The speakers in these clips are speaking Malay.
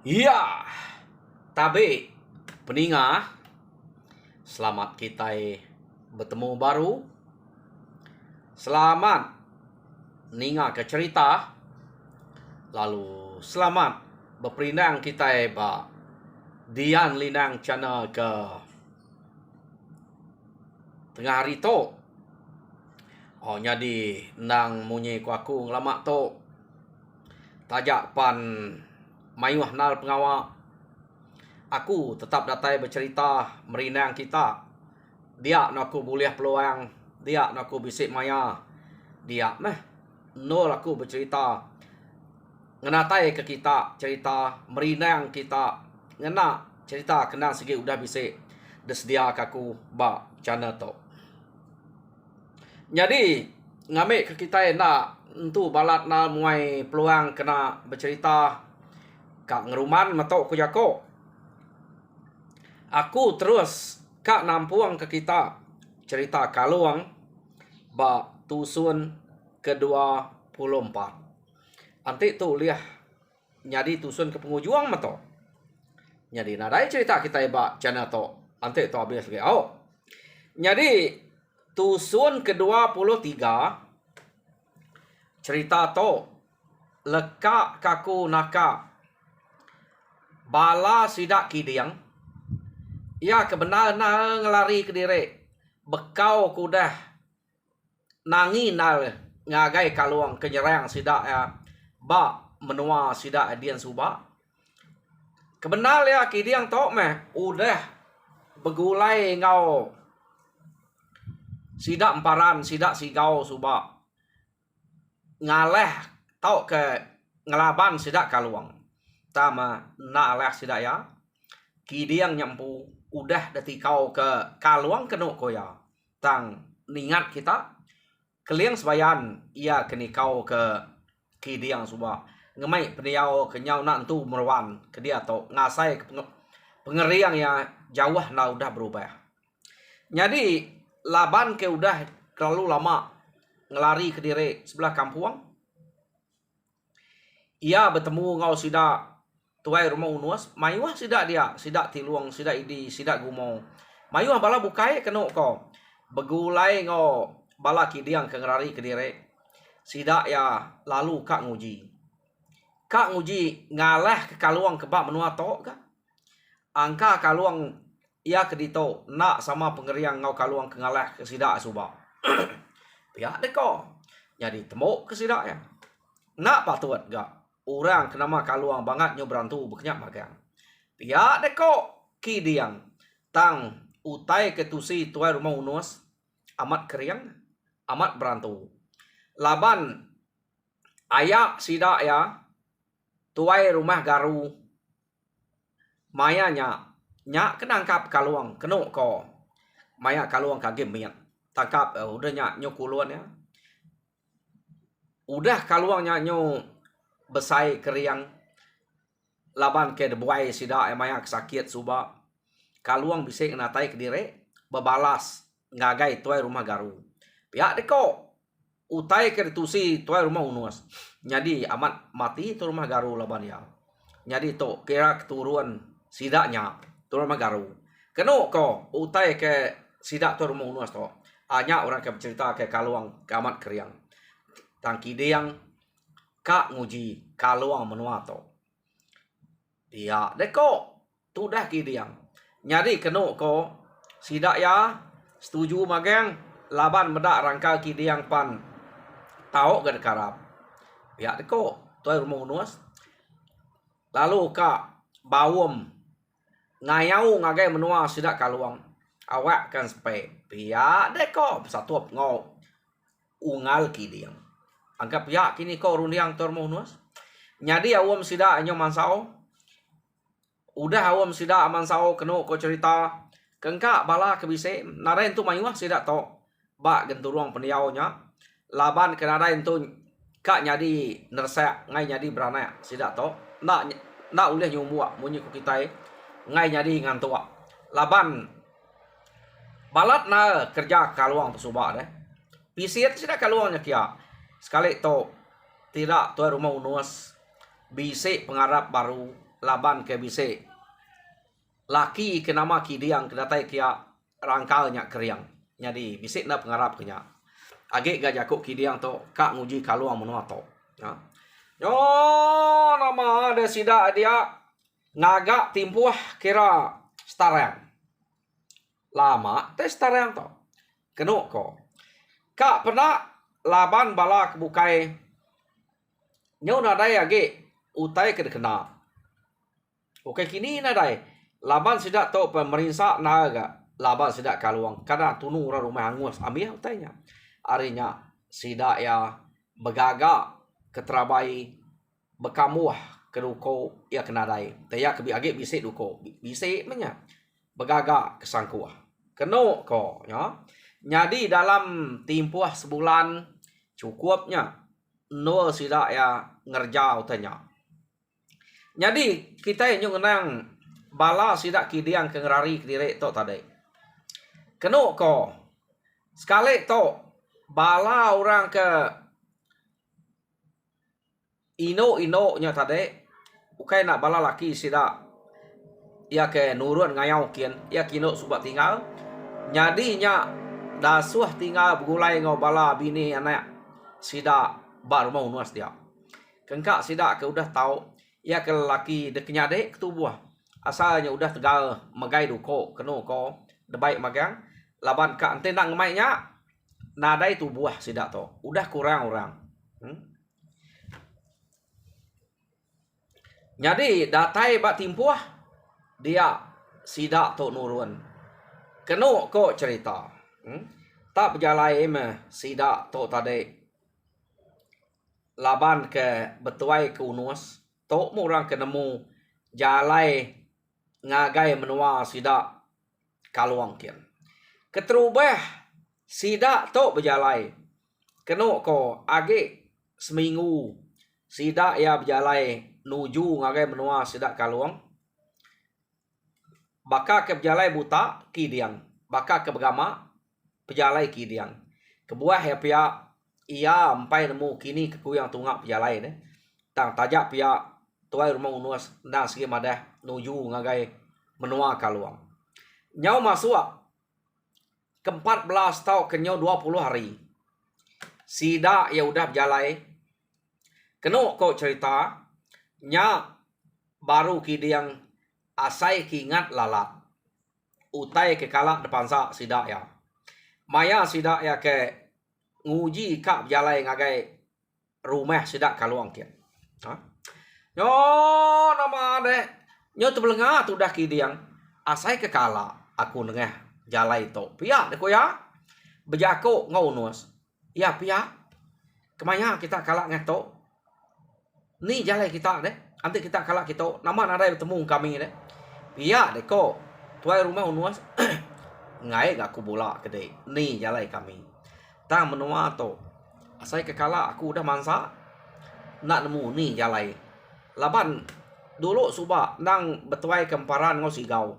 Iya, tapi peninga, selamat kita bertemu baru. Selamat ninga ke cerita. Lalu selamat berperindang kita ba Dian Linang channel ke tengah hari tu. Oh jadi nang munyi ku aku ngelamak tu. Tajak pan mayuh nal pengawak. Aku tetap datai bercerita merinang kita. Dia nak aku boleh peluang. Dia nak aku bisik maya. Dia meh nol aku bercerita. Ngenatai ke kita cerita merinang kita. Ngena cerita kena segi udah bisik. Desedia ke aku ba channel tu. Jadi ngambil ke kita nak entu balat na muai peluang kena bercerita kak ngeruman matok ku jako. Aku terus kak nampuang ke kita cerita kaluang ba tusun ke-24. Antik tu liah nyadi tusun ke pengujuang mato. Jadi nadai cerita kita ba channel to. Antik tu habis lagi. Oh. Jadi tusun ke-23 cerita to lekak kaku naka bala sidak kidiang. Ya kebenar na ngelari ke diri. Bekau kudah nangi nal ngagai kaluang kenyerang sidak ya. Ba menua sidak dian suba. Kebenar ya kidiang tok meh udah begulai ngau sidak emparan sidak sigau suba. Ngaleh tau ke ngelaban sidak kaluang. Tama na aleh sidak ya. Kidiang nyampu udah dati kau ke kaluang kenu koya. Tang ningat kita keliang sebayan ia keni kau ke kidiang suba. Ngemai peniau kenyau nak tu merwan ke dia to ngasai pengeriang ya jauh na udah berubah. Jadi laban ke udah terlalu lama ngelari ke diri sebelah kampuang. Ia bertemu ngau sidak tuai rumah unuas, mayuah sidak dia, sidak tiluang, sidak idi, sidak gumo. Mayuah bala bukai kenu ko. Begulai ngo bala kidiang ke ngerari ke diri. Sidak ya lalu kak nguji. Kak nguji ngalah ke kaluang kebak menua tok ka. Angka kaluang ia kedito nak sama pengeriang ngau kaluang ke ngalah ke sidak suba. Pihak deko. Jadi temuk ke sidak ya. Nak patut gak. Orang kenama kaluang banget nyo berantu berkenyak magang. Pihak deko kidiang tang utai ketusi tuai rumah unuas amat keriang amat berantu. Laban ayak sidak ya tuai rumah garu mayanya nyak kenangkap kaluang kenu ko maya kaluang kagem miat tangkap udah nyak nyo kuluan ya. Udah kaluangnya nyo besai keriang laban ke debuai sidak emaya sakit suba kaluang bisa natai ke diri bebalas ngagai tuai rumah garu pihak deko utai ke tusi tuai rumah unuas jadi amat mati tu rumah garu laban ya jadi to kira keturuan sidaknya tu rumah garu kenu ko utai ke sidak tu rumah unuas to hanya orang ke bercerita ke kaluang ke amat keriang tangki diang kak nguji kaluang menua to. Dia deko tu dah kidiang. Nyari kenu ko sidak ya setuju magang laban medak rangka kidiang pan tau gad karap. Ya deko tuai rumah unuas. Lalu kak bawum ngayau ngagai menua sidak kaluang. Awak kan sepe. Pia deko satu ngau ungal kidiang. Anggap ya kini kau rundiang tor unuas. Nyadi awam sida anyo mansao. Udah awam sida mansao kenu ko cerita. Kengka bala kebise. Narain tu mayuah sida to. Ba genturuang pendiau nya. Laban ke narain tu. Kak nyadi nersak. Ngai nyadi beranak sida to. Nak ulih nyumuak. Munyi ku kita. Ngai nyadi ngantua. Laban. Balat na kerja kaluang tu subak deh. Pisiat sida kaluangnya kia. Sekali to tidak tuai rumah unuas bisik pengarap baru laban ke bisik laki ke nama kidiang kedatai kia rangkalnya keriang. Jadi bisik na pengarap kenya. Age ga jakuk kidiang to kak nguji kaluang menua to. Ya. Yo nama ada sida dia ngagak timpuah kira starang. Lama tes starang to. Kenu ko. Kak pernah laban bala kebukai nyo nadai age utai kena. Oke kini nadai laban sidak to pemerintah naga laban sidak kaluang karena tunu orang rumah angus ambil utainya. Arinya sidak ya begaga keterabai bekamuah keruko ya kenadai. Taya kebi age bisik duko. Bisik menya begaga kesangkuah. Keno ko ya. Jadi dalam timpuah sebulan cukupnya no sidak ya ngerja utainya. Jadi kita yang ngenang bala sidak kidiang kengerari kediri to tadi. Keno ko sekali to bala orang ke ino nya tadi bukan nak bala laki sidak ya ke nurun ngayau kian ya kino subat tinggal nyadinya dasuah tinggal begulai ngau bala bini anak sidak baru mau nuas dia. Kengkak sidak ke udah tahu ya ke laki deknya dek ketubuh asalnya udah tegal magai duko keno ko debaik magang laban ka ente nak ngemainya nadai tubuh sidak to udah kurang orang. Jadi datai bak timpuah dia sidak to nurun keno ko cerita. Tak berjalai mah sidak to tadi laban ke betuai ke unus to orang kenemu jalai ngagai menua sidak kaluang kian. Keterubah sidak to berjalai. Keno ko age seminggu sidak ya berjalai nuju ngagai menua sidak kaluang. Baka ke berjalai buta kidiang. Baka ke bergama berjalai kidiang. Kebuah ya pihak ia ampai nemu kini kekuyang tunggak berjalai ne. Tang tajak pihak tuai rumah unuas nang segi madah nuju ngagai menua kaluang. Nyau masuk ke 14 tahun ke nyau 20 hari. Sida ya udah berjalai. Keno kok cerita nya baru kidiang asai kingat lalat. Utai ke kalak depan sa sida ya. Maya sida ya ke nguji kak berjalai ngagai rumah sida kaluang kian. Nyo nama deh. Nyo tu belengah tu dah kidiang. Asai ke kala aku nengah jalai to. Pia deko ya. Bejako ngau nuas. Ya pia. Kemanya kita kalak ngato. Ni jalai kita deh. Nanti kita kalak kita. Nama nadai bertemu kami deh. Pia deko. Tuai rumah unuas. Ngai gak aku bola kedai. Ni jalai kami. Tang menua to. Asai ke kala aku udah mansa. Nak nemu ni jalai. Laban dulu suba nang betuai kemparan ngau sigau.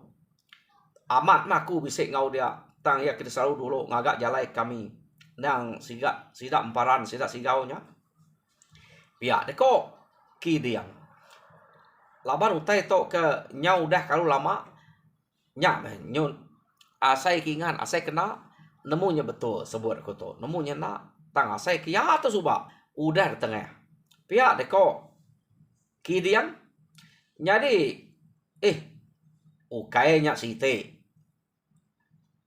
Amat maku bisik ngau dia. Tang ya kita selalu dulu ngagak jalai kami. Nang sidak emparan sidak sigaunya. Pihak deko kidiang. Laban utai to ke nyau dah kalau lama. Nyak nyun asai kingan asai kena nemunya betul sebut aku to. Nemunya nak tang asai kia tu suba udah di tengah. Pihak deko kidiang. Jadi ukainya site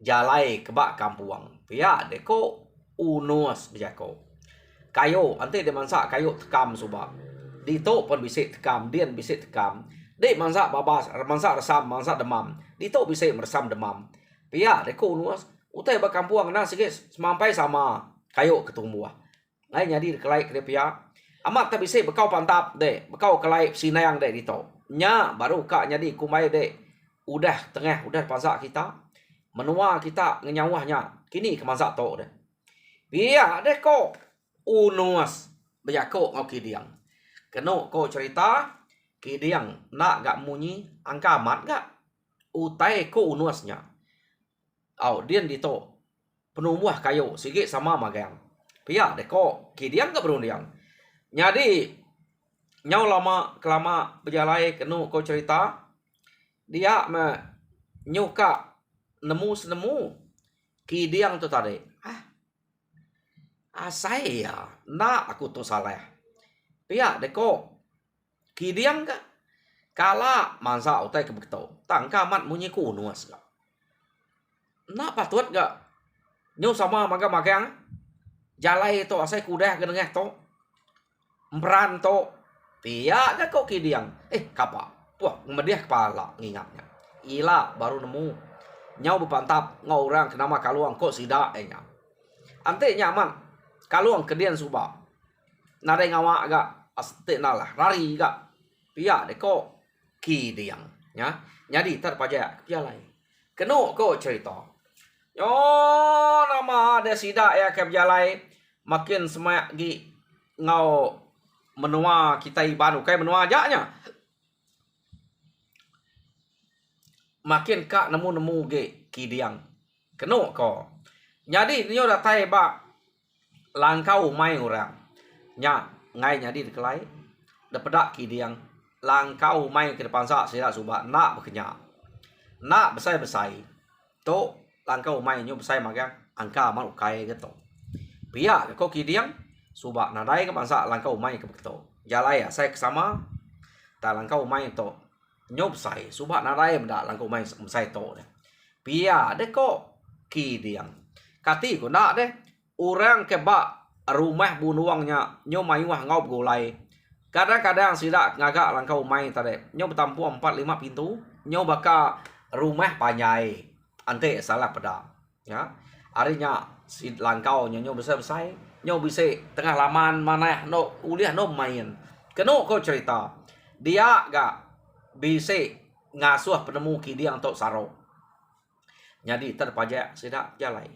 jalai kebak kampuang. Pihak deko unus bejako. Kayo ante de mansa kayo tekam suba. Di to pun bisik tekam, dian bisik tekam. Dek mansa babas, mansa resam, mansa demam. Di to bisik meresam demam. Pihak deko unus utai bak kampuang nang sikit semampai sama kayo ketumbuh. Lai nyadi kelai ke pihak. Amat tak bisik bekau pantap dek, bekau kelai sinayang dek di to. Nya baru kak nyadi kumai dek. Udah tengah, udah pansak kita. Menua kita ngenyawahnya. Kini kemansak to dek. Pihak deko unus bejako ngau kidiang. Keno ko cerita kidiang nak gak munyi angka amat gak utai ko unusnya. Au dian dito penumuh kayo sikit sama magang. Pihak deko kidiang gak berundiang. Jadi Nyau lama kelama berjalai kenu kau cerita dia me nyuka nemu senemu kidiang tu tadi. Saya nak aku tu salah. Pia deko kidiang ka kala mansa utai ke begitu. Tangka mat munyi ku nuas ka. Nak patut ga nyu sama magang-magang jalai to asai kudah ke dengah to. Mpran to pia ga kok kidiang. Kapa? Wah, ngediah kepala ngingatnya. Ila baru nemu. Nyau berpantap ngau orang kenama kaluang kok sida nya. Ante nyaman kaluang kedian suba. Nade ngawa ga aste nalah rari ga. Pia de kok kidiang nya. Jadi terpaja pialai. Keno kok cerita. Yo nama ada sida ya ke jalai makin semak gi ngau menua kita ibanu kai menua ajaknya. Makin kak nemu-nemu ge kidiang. Keno ko. Jadi nyo datai ba langkau mai orang. Nya ngai jadi dikelai. Dapedak kidiang. Langkau mai ke depan sak sira suba nak berkenyak. Nak besai-besai. To langkau mai nyo besai magang angka mal ukai gitu. Pia ko kidiang suba nadai ke bangsa langkau mai ke begitu. Jalai ya saya kesama. Ta langkau mai to nyop sai suba narai mda langkau mai sai to de. Pia de ko kidiang. Kati ko nak de orang ke ba rumah bunuangnya nyo mai wah ngau golai. Kadang-kadang sida ngagak langkau mai tade. Nyo bertampu 4-5 pintu, nyo baka rumah panyai. Ante salah peda. Ya. Arinya si langkau nyo besar-besar, nyo bisa tengah laman mana no uliah no main. Keno ko cerita. Dia ga bisa ngasuh penemu kidiang tok saro. Jadi terpajak sida jalai.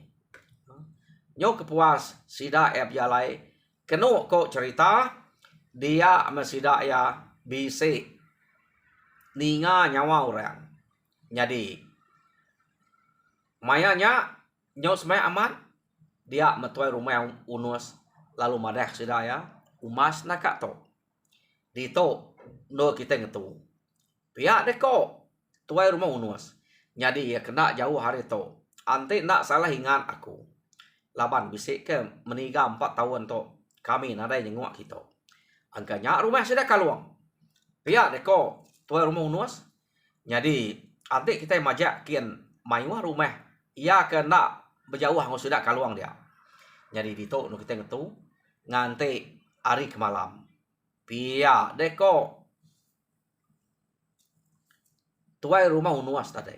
Nyo kepuas sida jalai. Keno ko cerita dia masida ya bisa ninga nyawa orang. Jadi mayanya nyo semai aman dia metuai rumah yang unus lalu madah sida ya umas nakak to. Dito no kita ngetu. Pihak deko tuai rumah unus. Jadi ya kena jauh hari to. Ante nak salah ingat aku. Laban bisik ke meniga 4 tahun to. Kami nadai nyenguk kita. Angkanya rumah sudah kaluang. Pihak deko tuai rumah unus. Jadi ante kita majak kian maiwa rumah. Ia kena berjauh ngau sudah kaluang dia. Jadi dito no kita ngetu ngante hari ke malam. Pihak deko tuai rumah unuas tadi.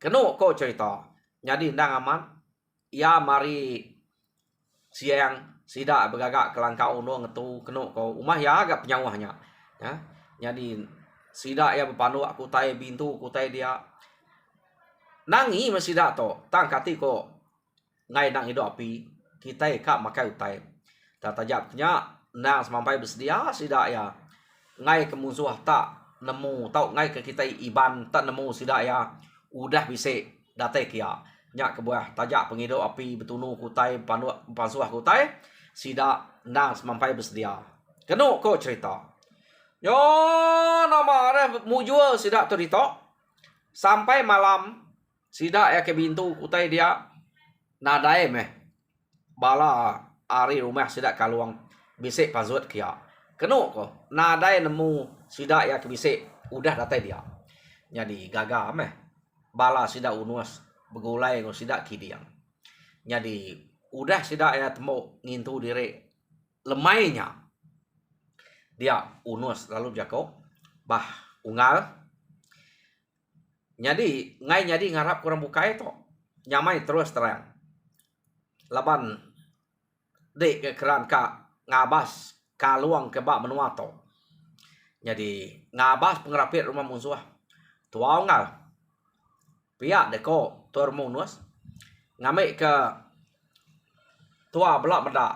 Keno ko cerita. Jadi ndang aman. Ya mari siang sida bergagak kelangkau uno ngetu keno ko umah ya agak penyawahnya. Ya. Jadi sida ya berpandu aku tai bintu aku tai dia. Nangi masida to. Tang kati ko ngai nang hidup api. Kita kak makai utai. Tatajapnya nang semampai bersedia sida ya. Ngai kemusuh tak nemu tau ngai ke kita iban tak nemu sida ya udah bisa datai kia nyak ke buah tajak pengido api betunu kutai pansuah kutai sida nang semampai bersedia. Keno ko cerita. Yo nama ada mujua sida tu dito sampai malam sida ya ke bintu kutai dia nadai meh bala ari rumah sida kaluang bisik pansuat kia. Keno ko nadai nemu sida ya kebisik udah datai dia. Jadi gagal meh bala sida unuas begulai ngo sida kidiang. Jadi udah sida ya temu ngintu diri lemainya. Dia unuas lalu jako bah unggal. Jadi ngai jadi ngarap kurang bukai to. Nyamai terus terang. Laban dek ke keran ka ngabas kaluang kebak menua to. Jadi ngabas pengerapit rumah musuh. Tua ngal. Pihak deko tuar munus. Ngamik ke tua belak bedak.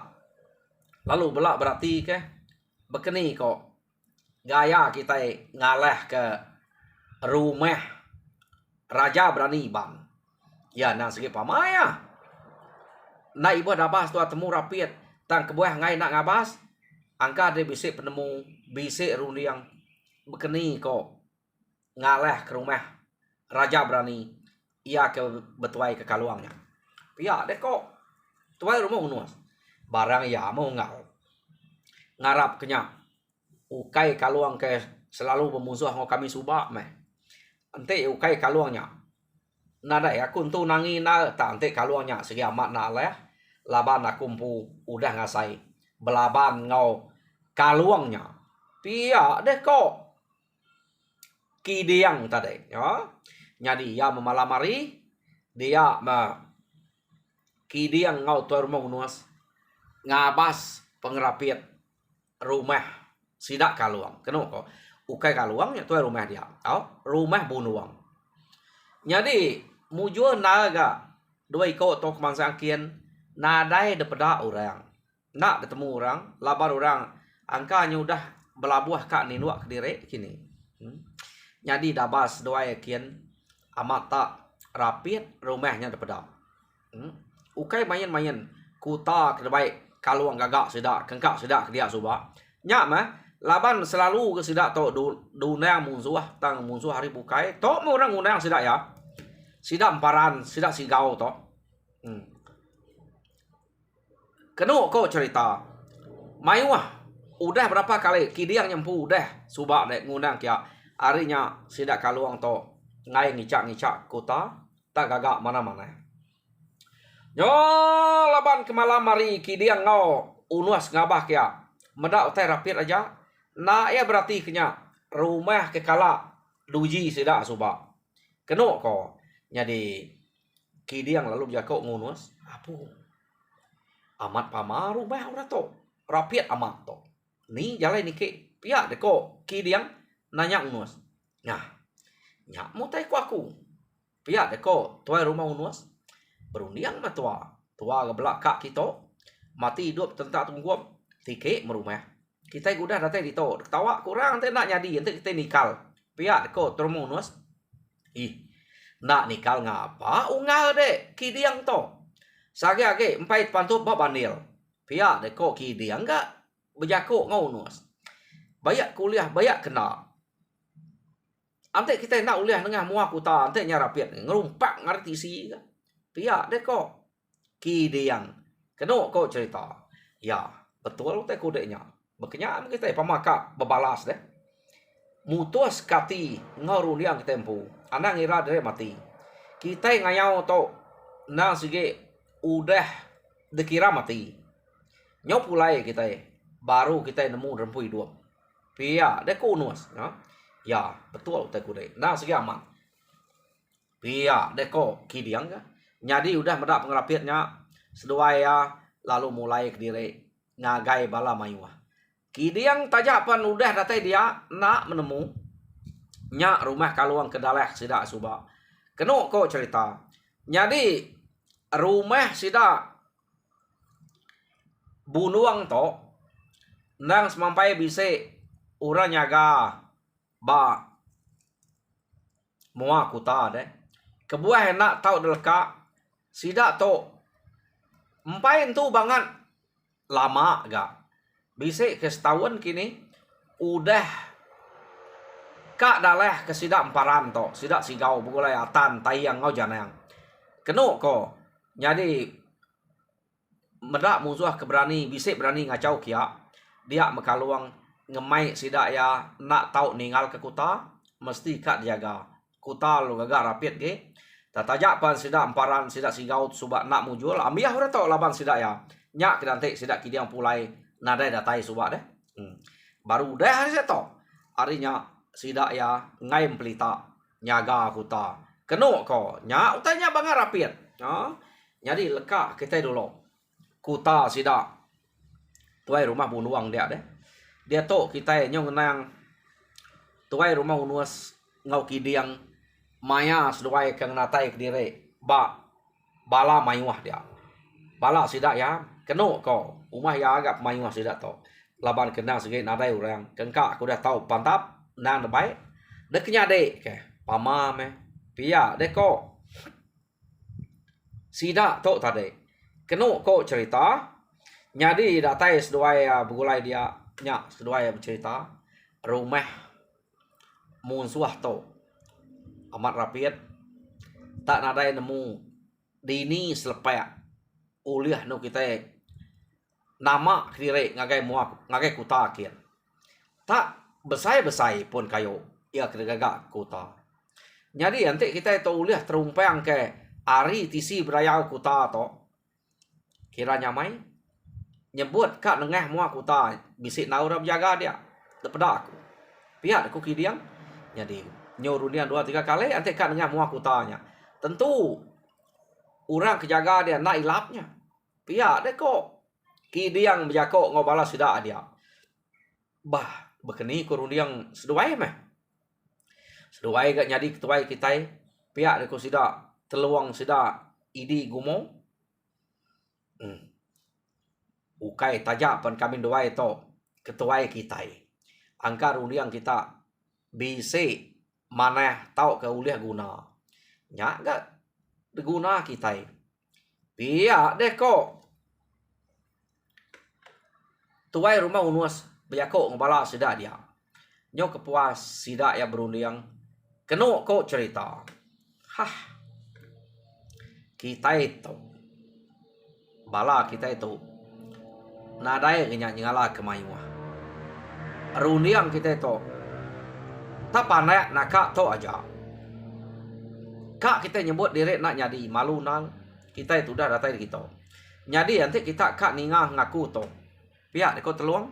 Lalu belak berarti ke bekeni kok. Gaya kita ngalah ke rumah raja berani ban. Ya nang segi pamaya. Na ibu dabas tua temu rapit. Tang kebuah ngai nak ngabas. angka dia bisik penemu bisik rundiang bekeni kok ngaleh ke rumah raja berani ia ke betuai ke kaluangnya pihak deh kok tuai rumah unuas barang ya mau ngarap kenya ukai kaluang ke selalu bermusuh ngo kami subak meh ente ukai kaluangnya nada ya kuntu nangi na tak ente kaluangnya segi amat na leh laban aku kumpu udah ngasai belaban ngau kaluangnya pihak deh kok kidiang tadi ya jadi ya memalamari dia kidiang ngau tuai rumah unuas ngabas pengerapit rumah sidak kaluang kenapa ukai kaluangnya tuai rumah dia rumah bunuang jadi mujur naga dua iko tok mangsangkian nadai depeda orang nak ketemu orang labar orang angkanya udah belabuh kak ninuak kediri kini jadi dabas doa yakin amat tak rapid rumahnya depeda ukai main kuta kebaik kaluang gagak sidak kengkak sidak dia subak nyak mah laban selalu ke sidak tok dunia musuh tang musuh hari bukai tok mau orang undang sidak ya sidak emparan sidak sigau tok kenu kok cerita mayuah udah berapa kali kidiang nyempu udah subak dek ngundang kia harinya sidak kaluang tok ngai ngicak kota tak gagak mana-mana yo laban kemalam hari kidiang ngau unuas ngabah kia medak utai rapid aja na ya berarti kenya rumah kekala duji sidak subak kenu ko jadi kidiang lalu jako ngunus apu amat pama rumah ora to rapid amat to ni jalan ni ke pihak deko kidiang nanya unus nah nyak mau tai ku aku pihak deko tuai rumah unus berundiang mah tua gebelak kak kita mati hidup tentak tungguam tike merumah kita udah datang di to ketawa kurang teh nak nyadi ente kita nikal pihak deko terumah unus nak nikal ngapa ungal dek kidiang to sage empai pantup babanil pihak deko kidiang gak bejako ngaunus bayak kuliah bayak kena ante kita nak uliah nengah muah kuta ante nyarapit ngerumpak ngerti si pihak deko kidiang keno kok cerita ya betul teh kodenya bekenya kita pamaka bebalas deh mutus kati ngoruniang tempu anak ngira dari mati kita ngayau to na sige udah dikira mati nyop pulai kita baru kita nemu rempu hidup pia deko unus ya betul teh kude na sige aman pia deko kidiang ga nyadi udah medak pengerapitnya seduaya lalu mulai kediri ngagai bala mayuah kidiang tajapan udah datai dia nak menemu nya rumah kaluang kedaleh sidak subak kenu kok cerita jadi rumah sidak bunuang to nang semampai bise ura nyaga ba mua kuta deh kebuah enak tau delka sidak to empai tu banget lama gak bise ke setahun kini udah kak daleh ke sidak emparan to sidak sigau bugulai atan tayang ngau janang kenu ko jadi medak musuh keberani bisik berani ngacau kia dia mekaluang ngemai sidak ya nak tau ninggal ke kuta mesti kak jaga kuta lu gagak rapid ke tatajak pan sidak emparan sidak sigau subak nak mujul ambiah ora tau laban sidak ya nyak kedantek sidak kidiang pulai nadai datai subak deh baru dah hari seto harinya sidak ya ngai pelita nyaga kuta kenu ko nya utanya bangar rapid jadi leka kita dulu kuta sidak tuai rumah bunuang dia deh dia to kita nyong nang tuai rumah unuas ngau kidiang maya seduai kang natai kediri bala mayuah dia bala sidak ya kenu ko umah ya agak mayuah sidak to laban kenang segi nadai orang kengka aku dah tahu pantap nang baik dek nyade ke pama me pia deko sidak to tadi kenu ko cerita nyadi datai seduai begulai dia nya kedua yang bercerita rumah munsuah to amat rapid tak nadai nemu dini selepak uliah no kita nama kiri ngagai muak ngagai kuta kian tak besai pun kayo ia kedegagak kuta jadi nanti kita itu uliah terumpang ke ari tisi beraya kuta to kiranya mai nyebut kak nengah muak kuta bisik naura jaga dia lepeda aku pihak aku kidiang jadi nyuruh dia 2-3 kali nanti kak nengah muak kutanya tentu orang kejaga dia nak ilapnya pihak dia kok kidiang berjakok ngobalas sudah dia bah bekeni kurun yang seduai meh seduai gak jadi ketuai kita pihak dia kok sudah teluang sudah idi gumo ukai tajak pan kami doai to ketuai kita angka ruliang kita bisa mana tahu ke uliah guna nyak gak guna kita pihak deh kok tuai rumah unuas bejako ngobala sida dia nyo kepuas sida ya berundiang keno kok cerita hah kita itu bala kita itu nadai kenya nyala kemayuah rundiang kita itu tak pandai nak kak to aja kak kita nyebut diri nak nyadi malu nang kita itu udah datai kita nyadi nanti kita kak ningah ngaku to pihak deko teluang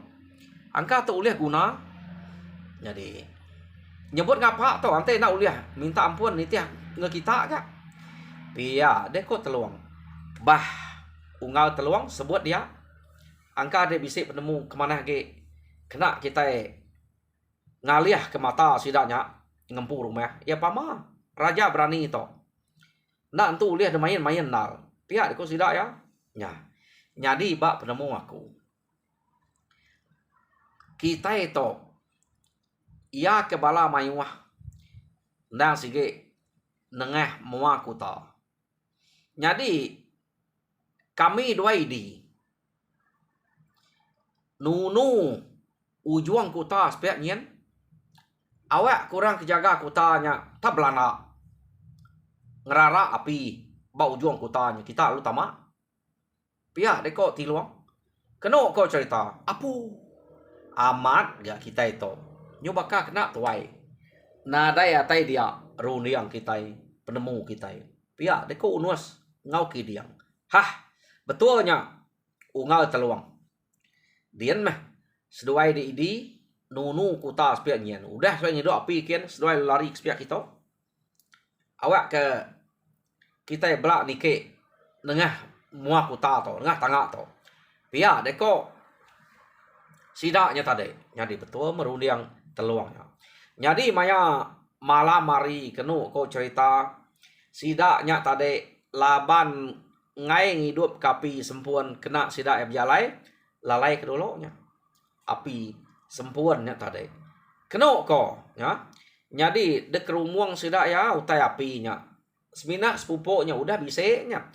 angka to uliah guna jadi nyebut ngapa to nanti nak uliah minta ampun nitiah nge kita kak pihak deko teluang bah unggal teluang sebut dia angka dia bisik penemu kemana ke kena kita ngaliah ke mata sidaknya ngempu rumah ya pama raja berani itu nak tu lihat main nal pihak aku sidak ya nya jadi bak penemu aku kita itu ia kebala mayuah ndang sige nengah mua kuta jadi kami dua idi nunu ujuang kuta sepiak nyen awak kurang kejaga kutanya tak belana ngerara api bau ujuang kutanya kita lu tama pihak deko tiluang keno kau cerita apu amat gak kita itu nyoba kena tuai nada ya tai dia runi yang kita penemu kita pihak deko unuas ngau kidiang hah betulnya ungal teluang dian mah seduai di idi nunu kuta sepiak nyen udah sepiak nyen api kian seduai lari sepiak kita awak ke kita belak nike nengah mua kuta to nengah tangak to pihak deko sidaknya tadi jadi betul merundiang teluangnya jadi maya malam mari kenu kau cerita sidaknya tadi laban ngai hidup kapi sempuan kena sidak berjalai lalai kedolonya api sempuannya tadi keno ko ya jadi dek rumuang sidak ya utai apinya semina sepupuknya udah bisanya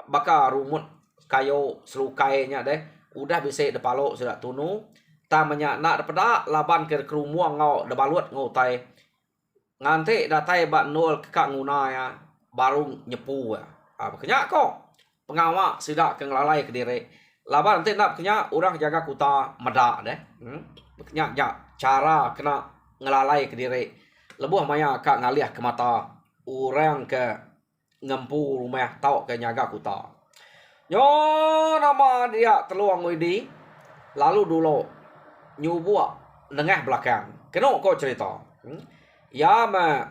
baka rumut kayo selukainya deh udah bisa depalo sidak tunu tamanya nak depeda laban ke kerumuang ngau debalut ngau tai nganti datai bak nol kekak nguna ya baru nyepu ya makanya kok pengawak sidak ke ngelalai ke diri laban nanti nak kenya orang jaga kuta medak deh makanya ya cara kena ngelalai ke diri lebuh maya kak ngaliah ke mata orang ke ngempu rumah tau ke nyaga kuta nyo nama dia teluang widi lalu dulu nyubua nengah belakang kena kau cerita ya ma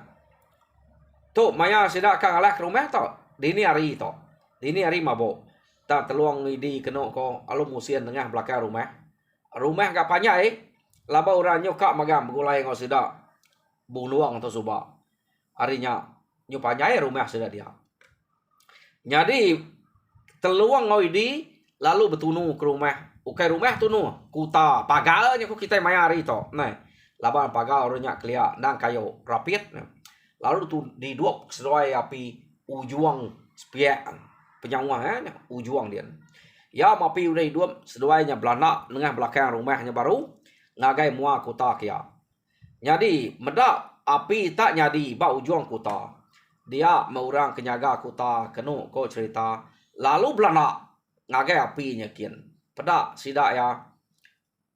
tu maya sidak kak ngalah ke rumah tau dini hari mabok tak teluang widi kena kau alu musian nengah belakang rumah gak panjai laba orangnya kak magam gulai ngau sidak buluang atau subak harinya nyupanyai rumah sudah dia jadi teluang ngoidi lalu betunu ke rumah ukai rumah tunu kuta pagalnya ku kita mayari to nah laban pagal orangnya kelia nang kayo rapid lalu tu di dua sesuai api ujuang sepiak penyawa ujuang dia Ya mapi udah hidup seduanya belanda dengan belakang rumahnya baru ngagai mua kota kia. Jadi medak api tak nyadi ba ujung kota. Dia meurang kenyaga kota kenu ko cerita. Lalu belanda ngagai apinya kian. Pedak sidak ya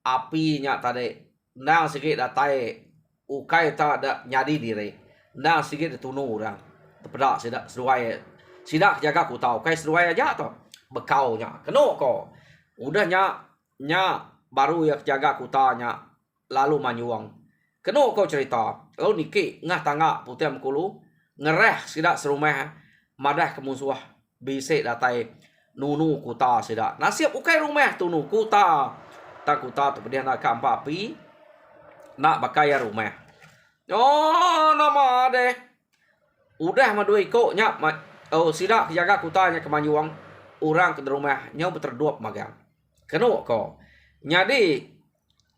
apinya tadi nang sikit datai ukai tak ada nyadi diri. Nang sikit ditunu orang. Pedak sidak seduai sidak jaga kota ukai seduai aja tu. Bekaunya kenu ko udah nya baru ya jaga kotanya lalu manyuang kenu ko cerita lalu niki ngah tangga putih mekulu ngereh sidak serumah madah kemusuh bisik datai nunu kota sidak nasib ukai rumah tunu kota tak kota tu dia nak kampak pi nak bakaya rumah oh nama deh udah madui ko nya oh sidak jaga kotanya kemanyuang orang ke rumah nyau berterduap magang. Kenu ko. Jadi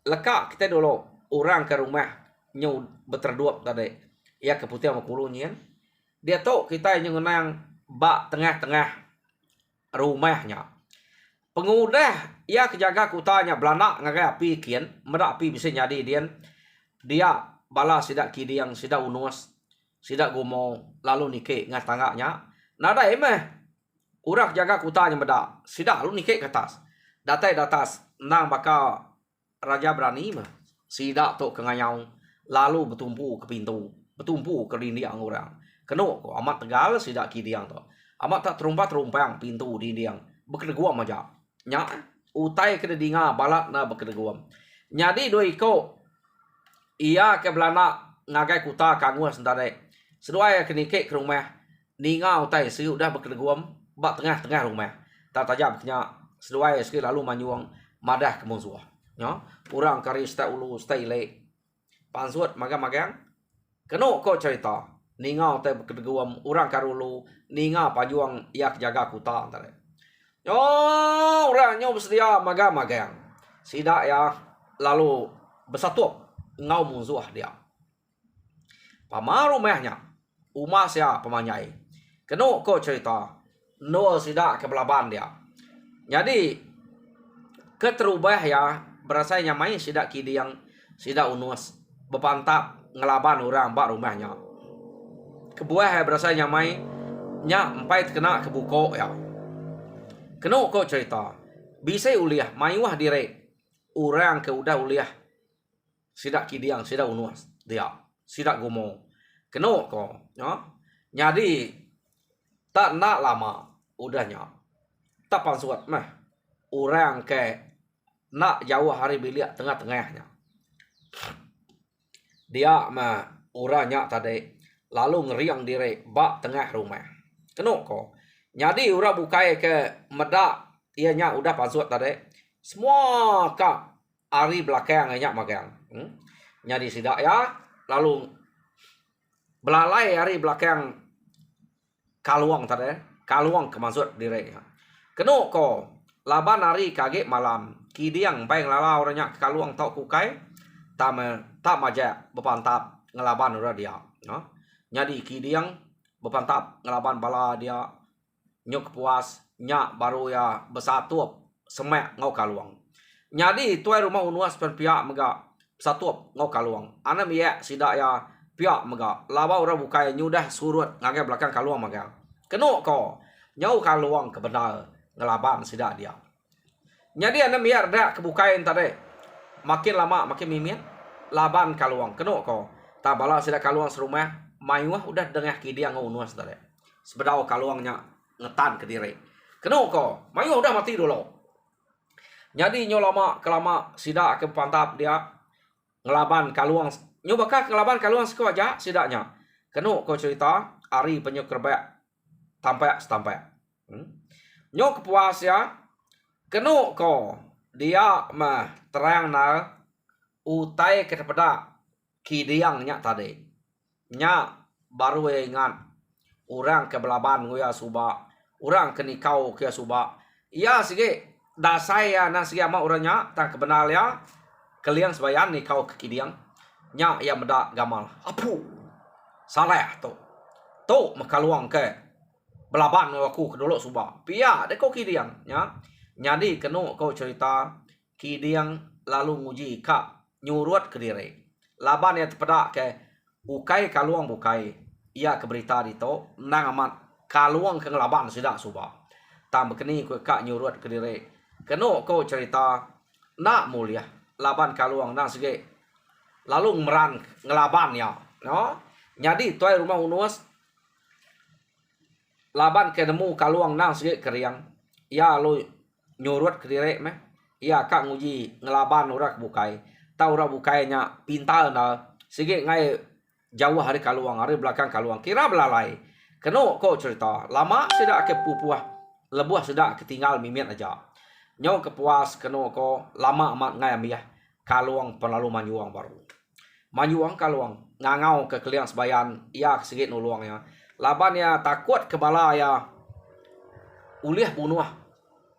lekak kita dulu orang ke rumah nyau berterduap tadi. Ya ke putih sama kulunya. Dia tahu kita yang ngenang bak tengah-tengah rumahnya. Pengudah ya kejaga kutanya belanda ngagai api kian. Medak api bisa jadi dia bala sidak kidiang sidak unus sidak gumo lalu nike ngat tangganya. Nada emeh. Urak jaga kutanya meda. Sidak lu nikik ke atas. Datai datas. Nang bakal raja berani mah. Sidak tu kengayau. Lalu bertumpu ke pintu. Bertumpu ke dinding orang. Kenu ko amat tegal sidak kidiang tu. Amat tak terumpang pintu dinding. Bekedeguam aja. Nya utai ke dinga balat na bekedeguam. Jadi doi ko ia ke belanda ngagai kuta kanguas sendiri. Sedua ke nikik ke rumah. Ninga utai si udah bekedeguam. Bak tengah-tengah rumah. Tak tajam kena seduai sekali lalu manyuang madah ke musuh. Ya, orang kari stai ulu stai le. Pansut magang-magang. Kenu ko cerita. Ninga te berkedeguam orang karulu ninga pajuang yak jaga kuta antara. Yo, orang nyo bersedia magang-magang. Sidak ya lalu bersatu ngau musuh dia. Pama rumahnya. Umas ya pemanyai. Kenu ko cerita. No sidak ke belaban dia. Jadi keterubah ya berasa nyamai sidak kidiang sidak unus bepantap ngelaban orang bak rumahnya. Kebuah ya berasa nyamai nya empai kena kebuko ya. Kenu ko cerita. Bisa uliah mayuah dire orang ke udah uliah sidak kidiang sidak unus dia sidak gumo. Kenu ko ya. Jadi tak nak lama udahnya tak pansuat mah orang ke nak jauh hari bilik tengah-tengahnya dia mah orangnya tadi lalu ngeriang diri bak tengah rumah kenu ko jadi orang bukai ke medak ianya udah pansuat tadi semua kak hari belakangnya magang jadi sidak ya lalu belalai hari belakang kaluang tadi kaluang kemasuk diri. Kenu ko laban hari kaget malam kidiang baik lala orangnya kaluang tau kukai tak maja bepantap ngelaban ora dia. No? Jadi kidiang bepantap ngelaban bala dia nyuk puas nyak baru ya bersatu semek ngau kaluang. Jadi tuai rumah unuas perpihak mega satu ngau kaluang. Ana miyak sidak ya pihak mega laba orang bukai nyudah surut ngagai belakang kaluang mega. Kenu ko nyau kaluang kebenar ngelaban sidak dia. Jadi anda biar dak kebukain tadi. Makin lama makin mimin laban kaluang kenu ko. Tak bala sidak kaluang serumah mayuah udah dengah kidiang unuas tadi. Sebedau kaluangnya ngetan ke diri. Kenu ko mayuah udah mati dulu. Jadi nyo lama kelama sidak ke pantap dia ngelaban kaluang. Nyo bakal ngelaban kaluang sekawaja sidaknya. Kenu ko cerita ari penyuk kerbak tampak. Nyo kepuas ya. Kenu ko dia mah terang na utai kepada kidiangnya tadi. Nya baru ingat orang ke belaban ngoya suba, orang ke nikau ke suba. Ya sige dasai ya na sige ama orangnya tak kebenal ya. Kalian sebayan nikau ke kidiang. Nya ya meda gamal. Apu. Salah tu. Tu makaluang ke belaban aku ke dulu suba. Pia deko kidiang ya. Jadi kena kau cerita kidiang lalu nguji kak nyurut ke diri. Laban yang terpedak ke ukai kaluang bukai. Ia ke berita dito nang amat kaluang ke ngelaban sudah subah. Tam bekeni ku kak nyurut ke diri. Kena kau cerita nak mulia laban kaluang nang sege lalu meran ngelaban ya. No? Jadi tuai rumah unuas laban ke nemu kaluang nang sege keriang. Ya lu nyurut ke diri meh. Ya kak nguji ngelaban urak bukai. Tahu urak bukainya pintar na sige ngai jauh hari kaluang, hari belakang kaluang. Kira belalai. Kena kau cerita. Lama sudah ke pupuah. Lebuah sudah ketinggal mimit aja. Nyau kepuas kena kau lama amat ngai amiyah. Kaluang perlalu manyuang baru. Manyuang kaluang. Ngangau ke keliang sebayan. Ia sikit nuluangnya. Laban ya takut kebala ya. Ulih bunuh.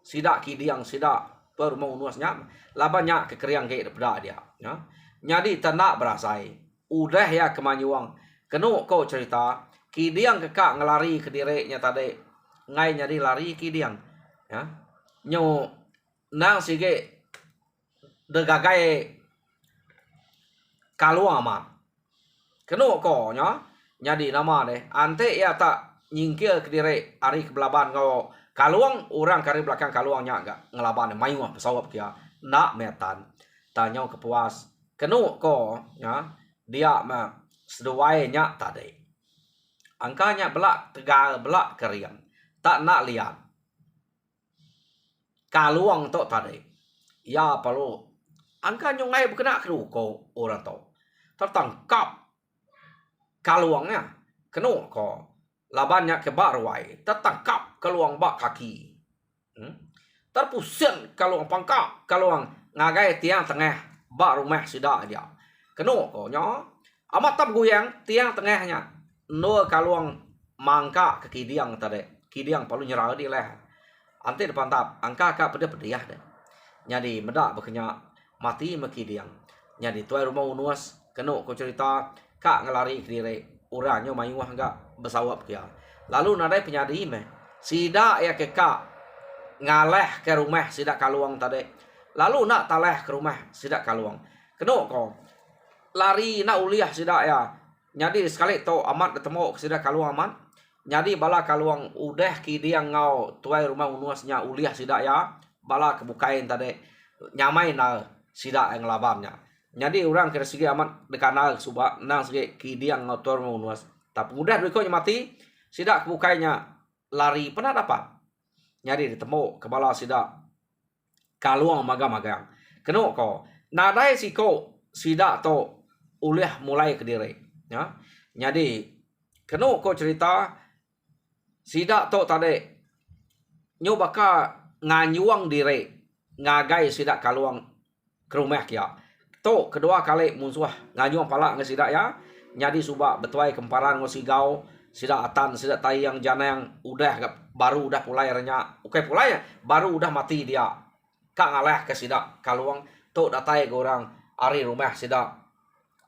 Sidak kidiang sidak. Baru mau unuasnya. Labannya ke keriang ke daripada dia. Ya. Jadi tak berasai. Udah ya kemanyuang. Kena kau cerita. Kidiang kekak ngelari ke dirinya tadi. Ngai jadi lari kidiang. Ya. Nyo nang sige degagai kaluang amat. Kena kau nya. Jadi nama deh. Ante ya tak nyingkir ke diri. Hari kebelaban kau. Kaluang orang kari belakang kaluangnya enggak ngelaban mayuah pesawat kia nak metan tanya kepuas kenu ko ya dia mah seduai nya tadi angkanya belak tegal belak keriang tak nak lihat kaluang to tadi ya perlu angka nyungai berkena keru ko orang to tertangkap kaluangnya kenu ko labannya ke barwai tertangkap kaluang bak kaki. Terpusing kaluang pangkap kaluang ngagai tiang tengah bak rumah sudah aja. Kena ko nya amat tab goyang tiang tengahnya. No kaluang mangka ke kidiang tadi. Kidiang perlu nyerah di leh. Ante depan tap angka ka pede pediah deh. Jadi medak bekenya mati mekidiang. Jadi tuai rumah unuas kena ko cerita kak ngelari ke diri. Urangnya mayuah enggak bersawap kia. Lalu nadai penyadi meh. Sida ya kekak ngaleh ke rumah sida kaluang tadi. Lalu nak taleh ke rumah sida kaluang. Kena ko lari nak uliah sida ya. Jadi sekali to amat ketemu sida kaluang amat. Jadi bala kaluang udah kidiang ngau tuai rumah unuasnya uliah sida ya. Bala kebukain tadi nyamai na sida yang labannya. Jadi orang kira segi amat dekanal subak nang segi kidiang ngotor menuas. Tapi mudah berikutnya mati. Sidak bukainya lari pernah dapat. Jadi ditemu kepala sidak kaluang magang-magang. Kena ko. Nadai si ko sidak to ulih mulai ke diri. Ya. Jadi kena ko cerita sidak to tadi nyobaka nganyuang diri ngagai sidak kaluang ke rumah kia. To kedua kali musuh nganyuang pala ngesidak ya. Jadi subak betuai kemparan ngosigau sidak atan sidak tai yang jana yang udah baru udah pulai renya. Oke pulai baru udah mati dia. Kak ngaleh ke sidak kaluang to datai ke orang ari rumah sidak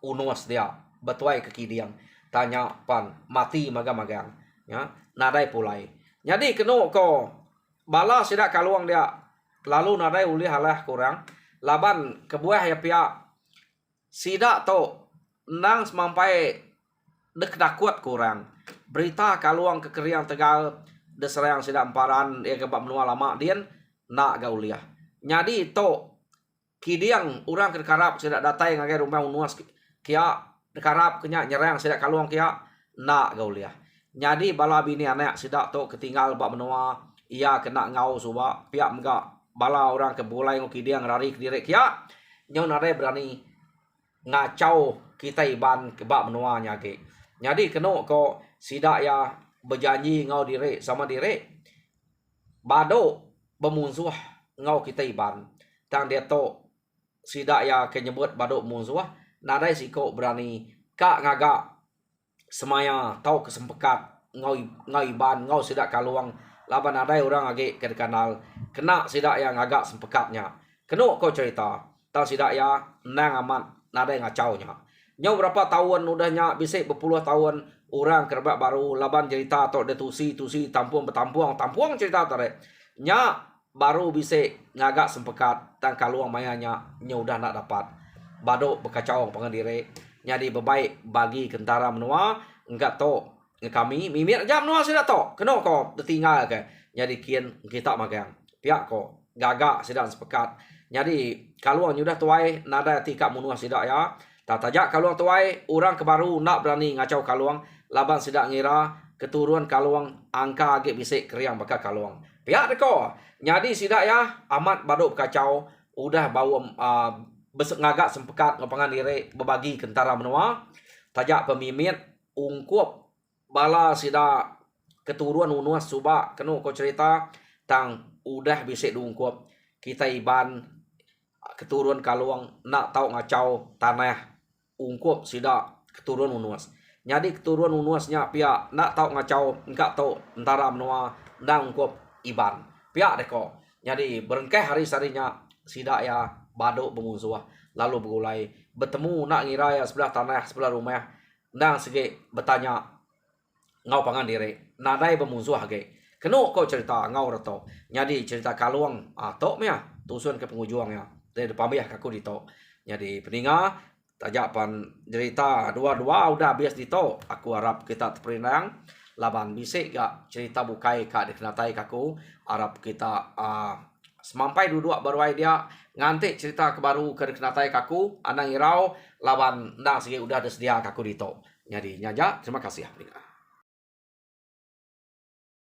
unuas dia. Betuai ke kidiang. Tanya pan mati magang-magang ya. Nadai pulai. Jadi kena ko bala sidak kaluang dia lalu nadai uli halah kurang laban kebuah ya pihak sidak to nang semampai dek takut kurang berita kaluang kekeriang tegal deserang sidak emparan ya kebab menua lama dian nak gauliah nyadi to kidiang urang kekarap sidak datai ngagai rumah unuas kia dekarap kenya nyerang sidak kaluang kia nak gauliah nyadi bala bini anak sidak to ketinggal bab menua ia kena ngau suba pihak enggak bala orang kebulai kidiang rari kediri kia nyau nare berani ngacau kita iban kebab menuanya ke. Jadi kena ko sidak ya berjanji ngau diri sama diri. Bado bermusuh ngau kita iban. Tang dia to sidak ya kenyebut bado musuh. Nadai siko berani kak ngagak semaya tahu kesempekat ngau iban ngau sidak kaluang. Laban nadai orang age ke kanal kena sidak yang agak sempekatnya. Kena ko cerita. Tang sidak ya nang amat nadai ngacaunya. Nyau berapa tahun udahnya bisik berpuluh tahun orang kerbak baru laban cerita atau detusi tusi tampuang bertampuang tampuang cerita tadi. Nya baru bisa ngagak sempekat tang kaluang mayanya udah nak dapat badok bekacau pengandire jadi bebaik bagi kentara menua enggak to kami mimir jam menua sudah to kena ko tinggal ke jadi kian kita magang pihak ko gagak sedang sepekat jadi kaluang sudah tuai nada tika menua sidak ya tak tajak kaluang tuai orang kebaru nak berani ngacau kaluang laban sidak ngira keturunan kaluang angka agak bisik keriang bakal kaluang pihak deko jadi sidak ya amat baduk kacau udah bau ngagak sempekat ngapangan diri berbagi kentara menua tajak pemimpin ungkup bala sida keturunan unuas suba kenu ko cerita tang udah bisik diungkup kita iban keturunan kaluang nak tahu ngacau tanah ungkup sida keturunan unuas jadi keturunan unuasnya pihak nak tahu ngacau enggak tahu antara menua nang ungkup iban pihak deko jadi berengkeh hari sarinya sida ya baduk bermusuh lalu bergulai bertemu nak ngira ya sebelah tanah sebelah rumah nang segi bertanya ngau pangan diri nadai bermusuh ge kenu kau cerita ngau reto jadi cerita kaluang atok mea tusun ke pengujuang ya dari pamiyah kaku dito jadi peninga tajapan cerita dua-dua udah bias dito aku harap kita terperinang laban bisik gak cerita bukai kak dikenatai kaku harap kita semampai duduk baru dia ngantik cerita kebaru ke dikenatai kaku anang irau laban nang segi udah ada sedia kaku dito jadi nyaja terima kasih ya.